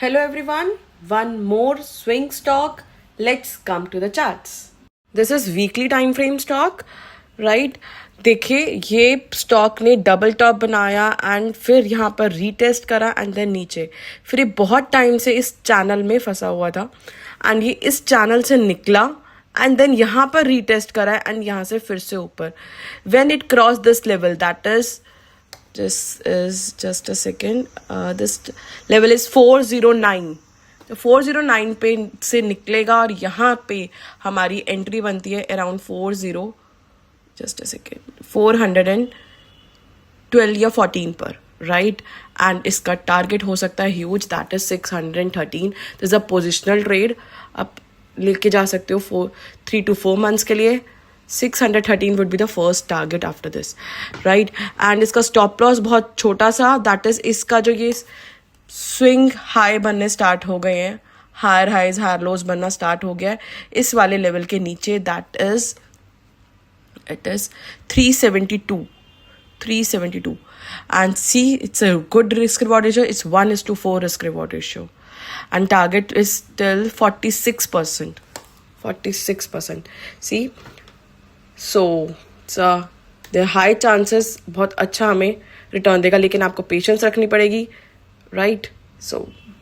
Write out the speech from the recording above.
Hello everyone, one more swing stock. Let's come to the charts. This is weekly time frame stock, right? देखिए ये stock ने double top बनाया and फिर यहाँ पर retest करा एंड देन नीचे फिर ये बहुत टाइम से इस चैनल में फंसा हुआ था एंड ये इस चैनल से निकला एंड देन यहाँ पर रीटेस्ट करा एंड यहाँ से फिर से ऊपर when it cross this level that is this is just a second this level is 409 तो 409 पे से निकलेगा और यहाँ पे हमारी एंट्री बनती है अराउंड 412 या 14 पर राइट एंड इसका टारगेट हो सकता है huge that is 613 this is a positional trade आप लेके जा सकते हो 3 to 4 months के लिए 613 would be the first target after this, right? And इसका stop loss बहुत छोटा सा that is इसका जो ये swing high बनने start हो गए हैं higher highs higher lows बनना start हो गया है इस वाले level के नीचे that is it is 372 and see it's a good risk reward ratio it's 1:4 risk reward ratio and target is still 46%. See so the high chances बहुत अच्छा हमें रिटर्न देगा लेकिन आपको पेशेंस रखनी पड़ेगी राइट सो